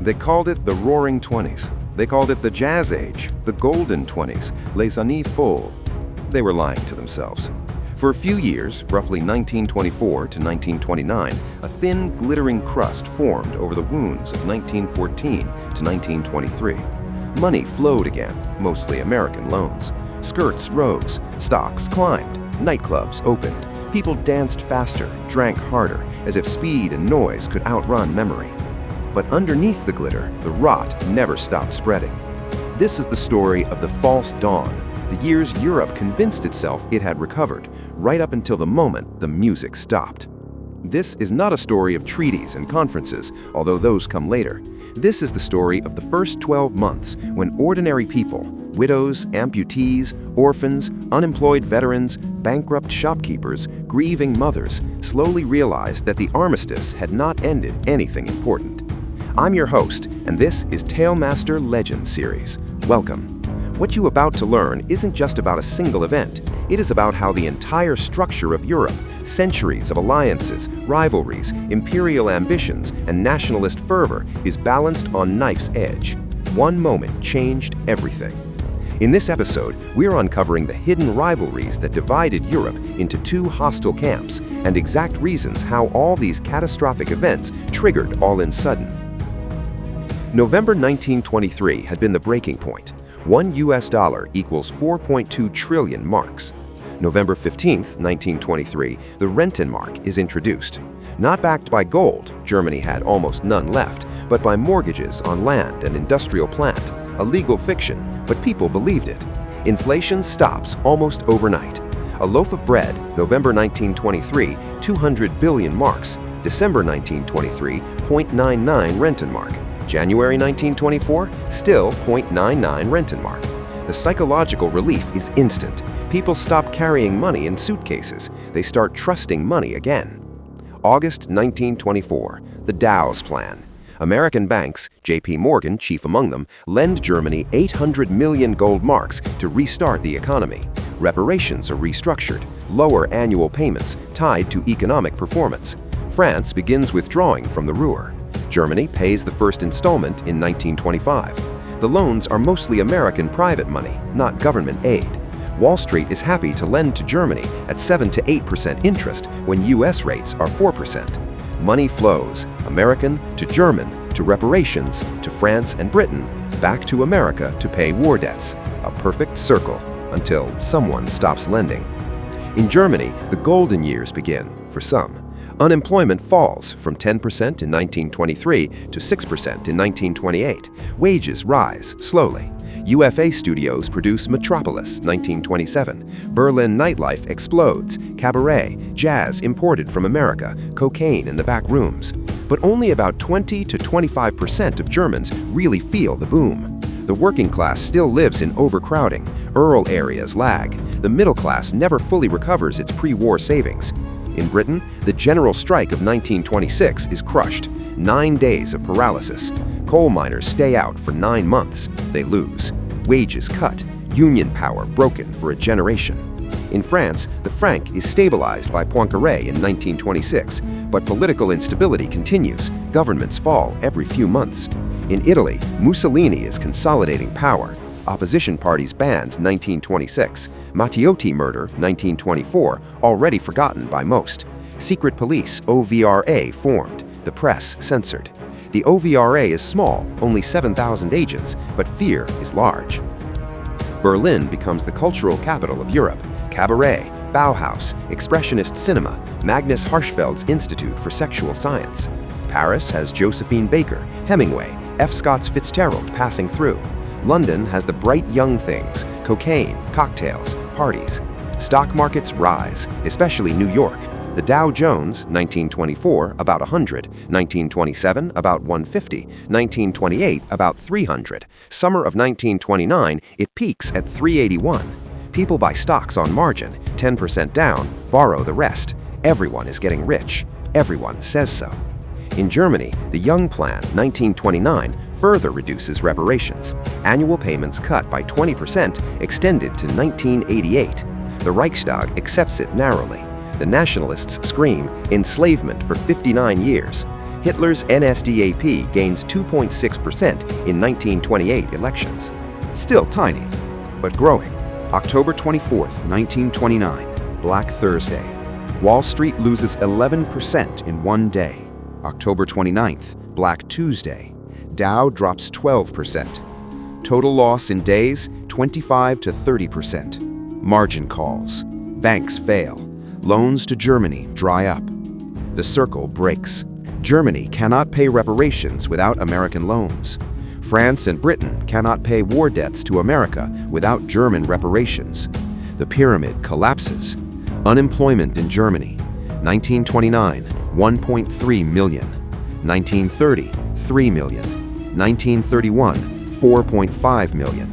They called it the Roaring Twenties. They called it the Jazz Age, the Golden Twenties, les années folles. They were lying to themselves. For a few years, roughly 1924 to 1929, a thin, glittering crust formed over the wounds of 1914 to 1923. Money flowed again, mostly American loans. Skirts rose, stocks climbed, nightclubs opened. People danced faster, drank harder, as if speed and noise could outrun memory. But underneath the glitter, the rot never stopped spreading. This is the story of the false dawn, the years Europe convinced itself it had recovered, right up until the moment the music stopped. This is not a story of treaties and conferences, although those come later. This is the story of the first 12 months when ordinary people, widows, amputees, orphans, unemployed veterans, bankrupt shopkeepers, grieving mothers, slowly realized that the armistice had not ended anything important. I'm your host, and this is Talemaster Legends series. Welcome. What you're about to learn isn't just about a single event. It is about how the entire structure of Europe, centuries of alliances, rivalries, imperial ambitions, and nationalist fervor is balanced on knife's edge. One moment changed everything. In this episode, we're uncovering the hidden rivalries that divided Europe into two hostile camps and exact reasons how all these catastrophic events triggered all in sudden. November 1923 had been the breaking point. $1 equals 4.2 trillion marks. November 15, 1923, the Rentenmark is introduced. Not backed by gold, Germany had almost none left, but by mortgages on land and industrial plant, a legal fiction, but people believed it. Inflation stops almost overnight. A loaf of bread, November 1923, 200 billion marks. December 1923, 0.99 Rentenmark. January 1924, still 0.99 Rentenmark. The psychological relief is instant. People stop carrying money in suitcases. They start trusting money again. August 1924, the Dawes Plan. American banks, J.P. Morgan chief among them, lend Germany 800 million gold marks to restart the economy. Reparations are restructured, lower annual payments tied to economic performance. France begins withdrawing from the Ruhr. Germany pays the first installment in 1925. The loans are mostly American private money, not government aid. Wall Street is happy to lend to Germany at 7 to 8% interest when U.S. rates are 4%. Money flows, American to German, to reparations, to France and Britain, back to America to pay war debts. A perfect circle, until someone stops lending. In Germany, the golden years begin, for some. Unemployment falls from 10% in 1923 to 6% in 1928. Wages rise slowly. UFA studios produce Metropolis, 1927. Berlin nightlife explodes. Cabaret, jazz imported from America, cocaine in the back rooms. But only about 20 to 25% of Germans really feel the boom. The working class still lives in overcrowding. Rural areas lag. The middle class never fully recovers its pre-war savings. In Britain, the general strike of 1926 is crushed. 9 days of paralysis. Coal miners stay out for 9 months. They lose. Wages cut. Union power broken for a generation. In France, the franc is stabilized by Poincaré in 1926, but political instability continues. Governments fall every few months. In Italy, Mussolini is consolidating power. Opposition parties banned 1926. Matteotti murder 1924, already forgotten by most. Secret police OVRA formed, the press censored. The OVRA is small, only 7,000 agents, but fear is large. Berlin becomes the cultural capital of Europe. Cabaret, Bauhaus, Expressionist cinema, Magnus Hirschfeld's Institute for Sexual Science. Paris has Josephine Baker, Hemingway, F. Scott Fitzgerald passing through. London has the bright young things, cocaine, cocktails, parties. Stock markets rise, especially New York. The Dow Jones, 1924, about 100, 1927, about 150, 1928, about 300. Summer of 1929, it peaks at 381. People buy stocks on margin, 10% down, borrow the rest. Everyone is getting rich. Everyone says so. In Germany, the Young Plan, 1929, further reduces reparations. Annual payments cut by 20%, extended to 1988. The Reichstag accepts it narrowly. The nationalists scream, enslavement for 59 years. Hitler's NSDAP gains 2.6% in 1928 elections. Still tiny, but growing. October 24th, 1929, Black Thursday. Wall Street loses 11% in one day. October 29th, Black Tuesday. Dow drops 12%. Total loss in days, 25 to 30%. Margin calls. Banks fail. Loans to Germany dry up. The circle breaks. Germany cannot pay reparations without American loans. France and Britain cannot pay war debts to America without German reparations. The pyramid collapses. Unemployment in Germany. 1929, 1.3 million. 1930, 3 million. 1931, 4.5 million.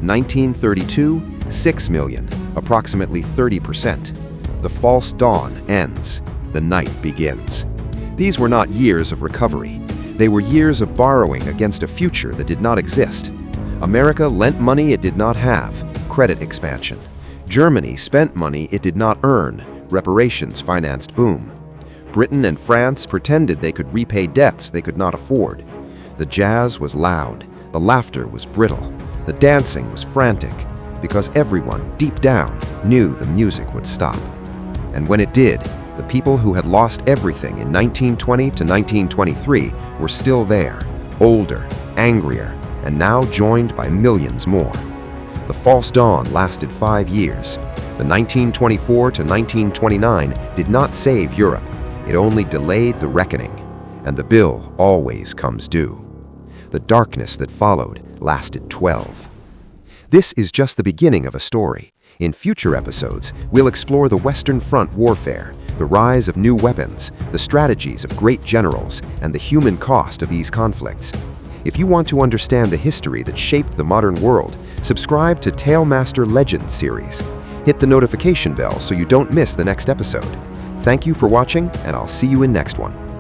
1932, 6 million, approximately 30%. The false dawn ends. The night begins. These were not years of recovery. They were years of borrowing against a future that did not exist. America lent money it did not have, credit expansion. Germany spent money it did not earn, reparations-financed boom. Britain and France pretended they could repay debts they could not afford. The jazz was loud, the laughter was brittle, the dancing was frantic, because everyone, deep down, knew the music would stop. And when it did, the people who had lost everything in 1920 to 1923 were still there, older, angrier, and now joined by millions more. The false dawn lasted 5 years. The 1924 to 1929 did not save Europe. It only delayed the reckoning, and the bill always comes due. The darkness that followed lasted 12. This is just the beginning of a story. In future episodes, we'll explore the Western Front warfare, the rise of new weapons, the strategies of great generals, and the human cost of these conflicts. If you want to understand the history that shaped the modern world, subscribe to Talemaster Legends series. Hit the notification bell so you don't miss the next episode. Thank you for watching, and I'll see you in next one.